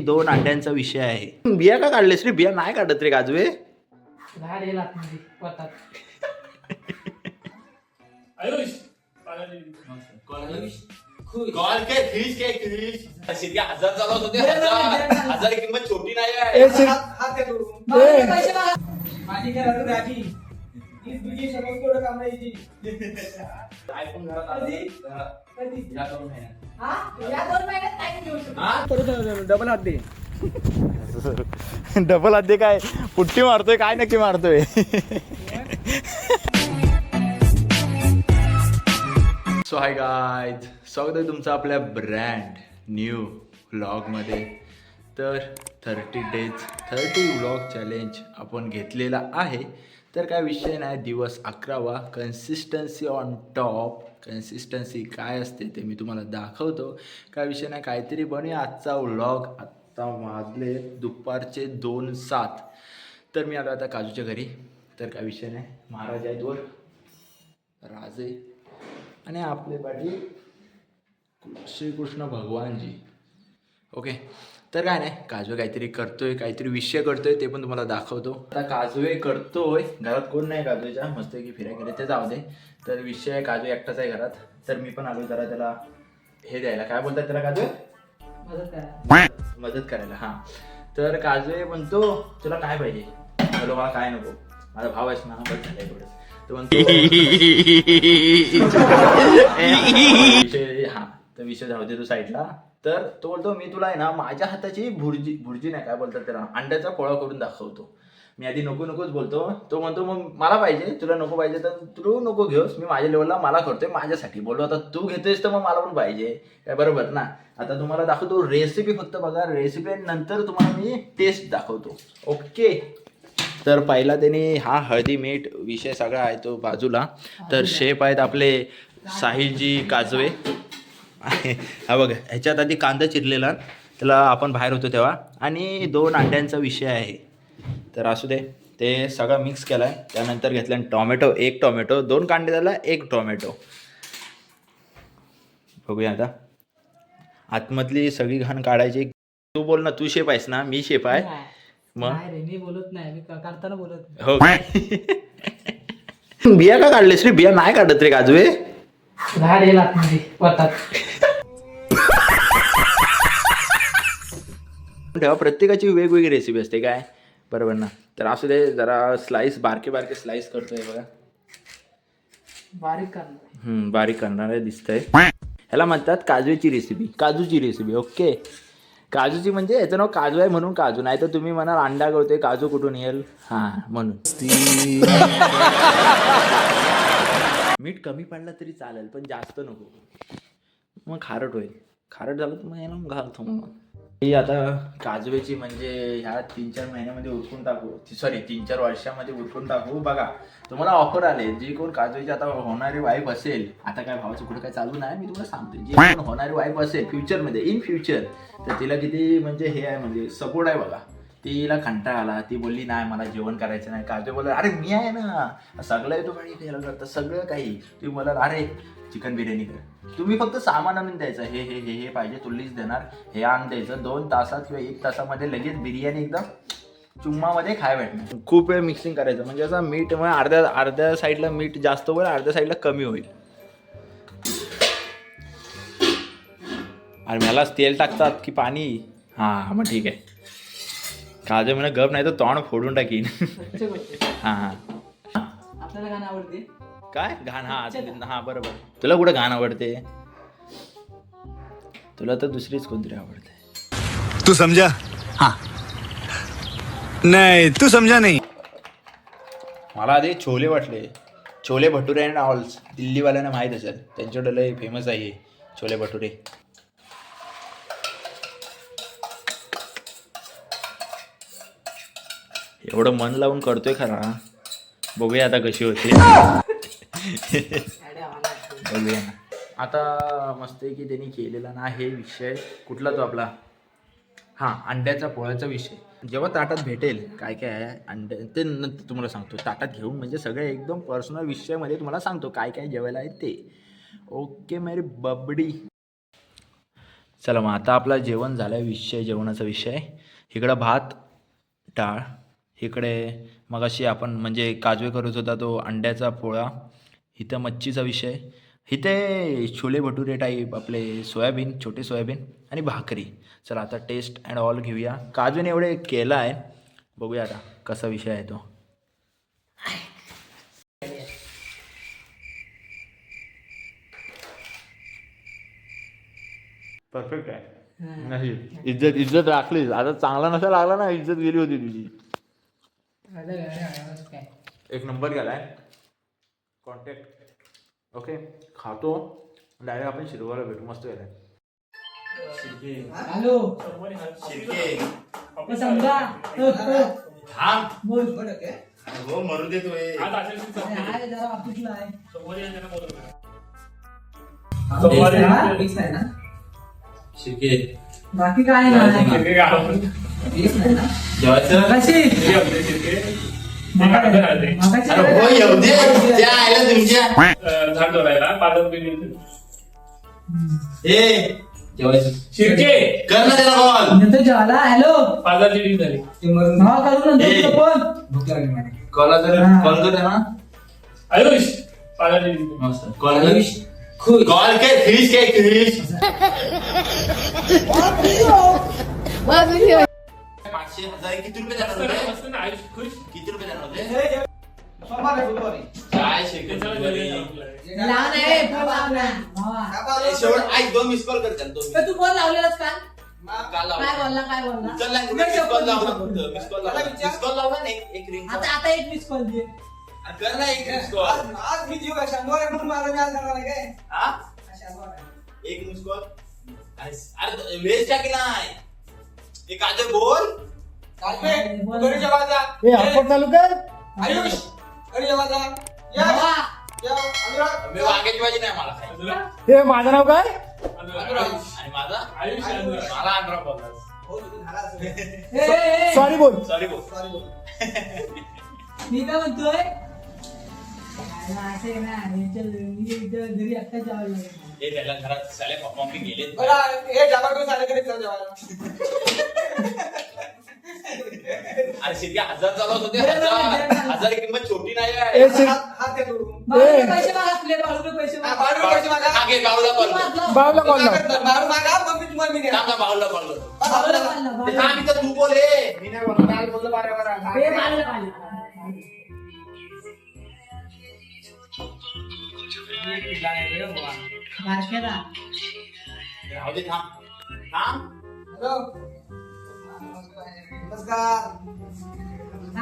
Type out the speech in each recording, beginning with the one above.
दोन अंड्यांचा विषय आहे. बिया का काढलेस रे? बिया नाही काढत रे काजवे. हजार चालवत होते. हजार किंमत छोटी नाही आहे. डबल हात दे. डबल हात दे काय पुट्टी मारतोय काय नक्की मारतोय. सो हाय गाईज, स्वागत आहे तुमचं आपल्या ब्रँड न्यू व्लॉगमध्ये. तर 30 व्लॉग चॅलेंज आपण घेतलेला आहे. तर काय विषय नाही, दिवस 11वा. Consistency on top. कन्सिस्टन्सी काय असते ते मी तुम्हाला दाखवतो. काय विषय नाही, काहीतरी बनूया आजचा व्लॉग. आत्ता वाजले दुपारचे 2:07. तर मी आलो आता काजूच्या घरी. तर काय विषय नाही, महाराज आहेत वर, राजे आणि आपले पाठी श्रीकृष्ण भगवानजी. ओके, तर काय नाही, काजवे काहीतरी करतोय, काहीतरी विषय करतोय, ते पण तुम्हाला दाखवतो. आता काजवे करतोय, घरात कोण नाही काजवेच्या, मस्त की फिराय गेले ते जाऊ दे. तर विषय आहे, काजू एकटाच आहे घरात. तर मी पण आलो जरा त्याला हे द्यायला, काय बोलतात त्याला, काजू मदत करायला. हां, तर काजवे म्हणतो तुला काय पाहिजे. बोलो मला काय नको, माझा भाव आहेस ना, बस झालंय थोडंच. तो म्हणतो विषय, हां तर विषय जाऊ दे तू साईडला. तर तो बोलतो मी तुला आहे ना माझ्या हाताची भुर्जी नाही, काय बोलतात त्याला, अंड्याचा पोळा करून दाखवतो. मी आधी नकोच बोलतो. तो म्हणतो मग मला पाहिजे, तुला नको पाहिजे तर तू नको घेऊस, मी माझ्या लेवलला मला करतोय माझ्यासाठी. बोललो आता तू घेतोयस तर मग मला पण पाहिजे, काय बरोबर ना. आता तुम्हाला दाखवतो रेसिपी, फक्त बघा रेसिपी, नंतर तुम्हाला मी टेस्ट दाखवतो. ओके, तर पहिला त्यांनी हा हळदी मीठ विषय सगळा आहे तो बाजूला. तर शेफ आहेत आपले साहिलजी काजवे. हा बघा, ह्याच्यात आधी कांदा चिरलेला, त्याला आपण बाहेर होतो तेव्हा, आणि 2 अंड्यांचा विषय आहे. तर असू दे, ते सगळं मिक्स केला आहे. त्यानंतर घेतलं टॉमॅटो, 1 टॉमॅटो, 2 कांदे झाला, 1 टॉमॅटो. बघूया आता आतमधली सगळी घाण काढायची. तू बोल ना, तू शेफ आहेस ना, मी शेफ आहे. मग मी बोलत नाही, मी करताना बोलत हो. बिया का काढलेस रे? बिया नाही काढत रे काजवे. तेव्हा प्रत्येकाची वेगवेगळी रेसिपी असते, काय बरोबर ना. तर असू दे, जरा स्लाइस बारके स्लाइस करतोय बघा, बारीक करणार दिसतंय. ह्याला म्हणतात काजूची रेसिपी. ओके, काजूची म्हणजे याचं नाव काजू आहे म्हणून काजू, नाही तर तुम्ही म्हणाल अंडा करतोय काजू कुठून येईल. हां, म्हणून मीठ कमी पडला तरी चालेल, पण जास्त नको, मग खारट होईल. खारट झालं तर मग याला घालतो. मग ही आता काजवेची म्हणजे ह्या 3-4 महिन्यामध्ये उरकून टाकू, 3-4 वर्षामध्ये उरकून टाकू. बघा तुम्हाला ऑफर आले, जी कोण काजवेची आता होणारी वाईफ असेल, आता काय भावाचं कुठं काय चालू नाही, मी तुम्हाला सांगते, जी कोण होणारी वाईफ असेल फ्युचरमध्ये, इन फ्युचर, तर तिला किती म्हणजे हे आहे, म्हणजे सपोर्ट आहे बघा. तिला कंटाळा आला, ती बोलली नाही मला जेवण करायचं नाही. काजवे बोलला अरे मी आहे ना, सगळं येतो काही केलं करतं, सगळं काही. तुम्ही बोलाल अरे चिकन बिर्याणी कर, तुम्ही फक्त सामान आणून द्यायचं, हे पाहिजे तू लिस्ट देणार, हे आणून द्यायचं, 2 तासात किंवा 1 तासामध्ये लगेच बिर्याणी एकदम चुम्मामध्ये खाय भेटणार. खूप वेळ मिक्सिंग करायचं, म्हणजे असं मीठ मग अर्ध्या साईडला मीठ जास्त होईल, अर्ध्या साईडला कमी होईल. आणि मलाच तेल टाकतात की पाणी. हां मग ठीक आहे. काजू म्हणा गप, नाही तर तोंड फोडून टाकीन. हां आपल्याला गाणं आवडते काय घाण. हां बरोबर, तुला कुठं घाण आवडते, तुला तर दुसरीच कोणतरी आवडते. तू समझा? हाँ नहीं तू समझा नहीं. मला आधी छोले वाटले, छोले भटुरे अँड ऑल्स, दिल्लीवाल्यांना माहीत असेल, त्यांच्याकडे लय फेमस आहे छोले भटुरे. एवढं मन लावून करतोय खरा, बघूया आता कशी होते. बघूया ना आता. मस्त आहे की त्यांनी केलेला ना हे विषय कुठला तो आपला, हां अंड्याचा पोळ्याचा विषय. जेव्हा ताटात भेटेल काय काय आहे अंडे ते नंतर तुम्हाला सांगतो, ताटात घेऊन, म्हणजे सगळे एकदम पर्सनल विषयामध्ये तुम्हाला सांगतो काय काय जेवायला आहे ते. ओके मेरी बबडी. चला मग आता आपला जेवण झालं आहे, जेवणाचा विषय. इकडं भात डाळ, इकडे मगाशी आपण म्हणजे काजवे करत होता तो अंड्याचा पोळा, इथं मच्छीचा विषय, इथे छोले भटुरे टाईप आपले सोयाबीन, छोटे सोयाबीन आणि भाकरी. चला आता टेस्ट अँड ऑल घेऊया. काजूने एवढे केला आहे, बघूया आता कसा विषय आहे तो. परफेक्ट आहे. नाही इज्जत इज्जत राखलीच. आता चांगला नसा लागला ना, इज्जत गेली होती तुझी. एक नंबर गेलाय. Contact okay. खातो डायरेक्ट आपण शिरवायला भेटू. मस्त गेलाय. हॅलो समजा थांब बोल हो मरू दे तो. आहे जरा ऑफिसला आहे. शिके बाकी काय नाही कशी हो येऊ दे त्या आयला तुमच्या ए शिर्के कर ना त्याला कॉल. नंतर जेवायला. हॅलो पाजारची डील झाली. हा करू नंतर पण कॉल कर ना. आयुष पाजारची डील. कॉल कॉल काय फिश काय फिश 500,000 किती रुपये जाणार होते. मस्त ना आयुष खुश. किती रुपये जाणार होते. काय शिके लहान आहे भावा. शेवट आई 2 मिस कॉल कर त्याला. 2 तू फोन लावलेलास का? काल काय बोलला काय बोलला उचलला मिस कॉल लावला फक्त. मिस कॉल लावला नाही. एक रिंग आता एक मिस कॉल दे. कर ना एक मिस कॉल. आज मी जीव का 100 म्हणून मला मी आज करणार आहे काय हा 100 एक मिस कॉल. अरे वेस्ट आहे की नाही. एक काजल बोल. कालवे घरी जेवा जा. चालू कर. आयुष घरी जेवा जा. या भावा, या अनुराग मी वांग्याची भाजी नाही मला खायची. हे माझं नाव काय? आणि माझा आयुष मला अंडरा बोललास. हो तू झाला असेल. सॉरी बोल. सॉरी बोल. सॉरी बोल. मी काय म्हणतोय असे ना मी घरी एकटा जावं लागेल. हे त्याला घरात साले मम्मी गेले. बघा हे जाबर साले घरी चल जेवायला. अरे शिर्के 1000 चालवत होते. 1000 किंमत छोटी नाही आहे. हात दे तोडून. बाळूला पैसे मागा प्लेट बाळूला पैसे हा, मागा. बाळूला पैसे मागा. मागे बाळूला कॉल कर. बाळूला कॉल बाळू मागा मग मी तुम्हाला मी देणार. थांब ना, बाळूला कॉल कर. बाळूला पाळला, ते बाळूला. थांब इथं तू बोल. हे मी नाही बोलणार. काल बोललो बारा बारा. हे बाळूला पाळला. बारक्याला. राहू दे थांब. थांब. हॅलो नमस्कार.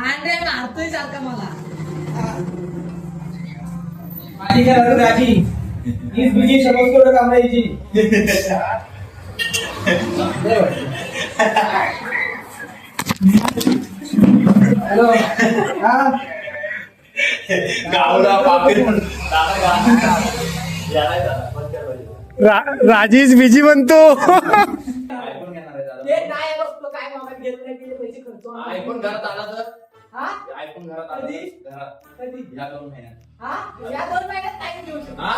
आंडे मारतोय सारखा मला. माझी काय रडू राजी हीच बिजी समज करू कामायची. हॅलो हा गावला पापी. राजेश बिजी म्हणतो. आयफोन घेणार आहे दादा. ते काय बघतो काय मोबाईल घेत नाही ते पैसे खर्च होणार. आयफोन घरात आला तर. हा आयफोन घरात आला कधी? तर. घरात कधी या 2 महिन्यात. हा या 2 महिन्यात काय घेऊ शकतो. हा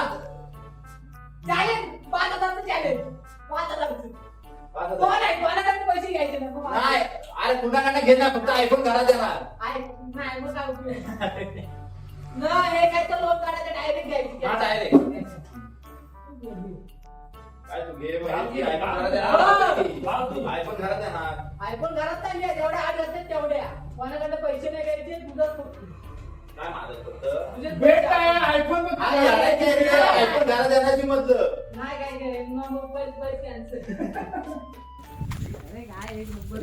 चॅलेंज 5,000 चॅलेंज 5,000 5,000. कोणाकडे पैसे घ्यायचे ना मग नाही अरे कुणाकडनं घेणार फक्त आयफोन घरात येणार. नाही मग काय उपयोग. नाही हे काय तर लोन काढायचं डायरेक्ट घ्यायची. हा, direct. काय तू घे बघ. आयफोन घरात येणार. आयफोन घरात येणार. आयफोन घरात नाही आहे, जेवढ्या आठ असतात तेवढ्या. कोणाकडे पैसे नाही घ्यायचे तुझं काय माझं फक्त तुझे भेट काय आयफोन हा, यायचं आहे रे. आयफोन घरात येण्याची मतलब. नाही काय काय मग पैसे कॅन्सल. अरे काय एक नंबर.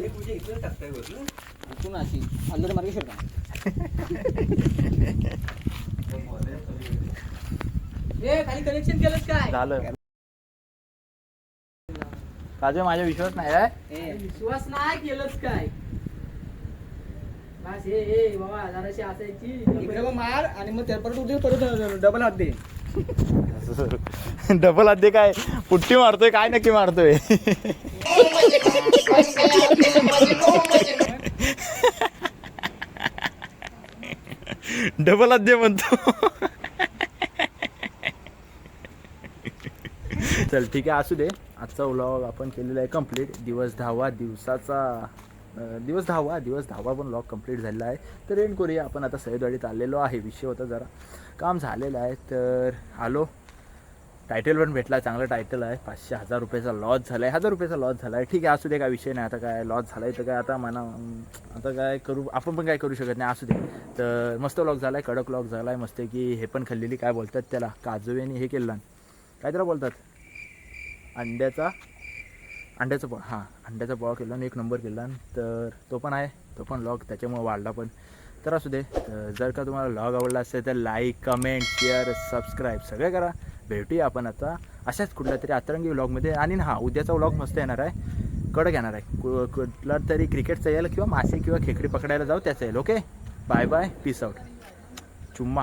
ए खाली कनेक्शन केलंस काय? झालं. काजू माझा विश्वास नाही आहे. विश्वास नाही केलंच काय? बस हे बाबा जराशी असायची इकडे मग मार आणि मग परत डबल हात दे. डबल अध्याय काय पुट्टी मारतोय काय नक्की मारतोय. डबल अध्याय म्हणतो. चल ठीक आहे, असू दे. आजचा व्लॉग आपण केलेला आहे कंप्लीट. दिवस 10वा पण व्लॉग कंप्लीट झालेला आहे. तर एंड करूया. आपण आता सह्याद्रीत आलेलो आहे. विषय होता जरा काम झालेलं आहे, तर आलो. टायटल पण भेटला, चांगला टायटल आहे. 500-1000 रुपयाचा लॉस झाला आहे. 1000 रुपयाचा लॉस झाला आहे. ठीक आहे, असू दे, काय विषय नाही. आता काय लॉस झाला आहे तर काय आता काय करू, आपण पण काय करू शकत नाही. असू दे. तर मस्त व्लॉग झाला आहे, कडक व्लॉग झाला आहे. मस्त की हे पण खाल्लेली, काय बोलतात त्याला, काजवेने हे केलं, काय त्याला बोलतात, अंड्याचा पोळा. हां, अंड्याचा पोळा केला आणि 1 नंबर केला. तर तो पण आहे, तो पण व्लॉग त्याच्यामुळे वाढला पण. तर असू दे. तर जर का तुम्हाला व्लॉग आवडला असेल तर लाईक, कमेंट, शेअर, सबस्क्राईब सगळे करा. भेटूया आपण आता अशाच कुठल्या तरी अतरंगी व्लॉगमध्ये. आणि हां, उद्याचा व्लॉग मस्त येणार आहे, कडक येणार आहे. कुठला तरी क्रिकेटचा येईल किंवा मासे किंवा खेकडी पकडायला जाऊ त्याचा येईल. Okay, bye bye, peace out, चुम्मा.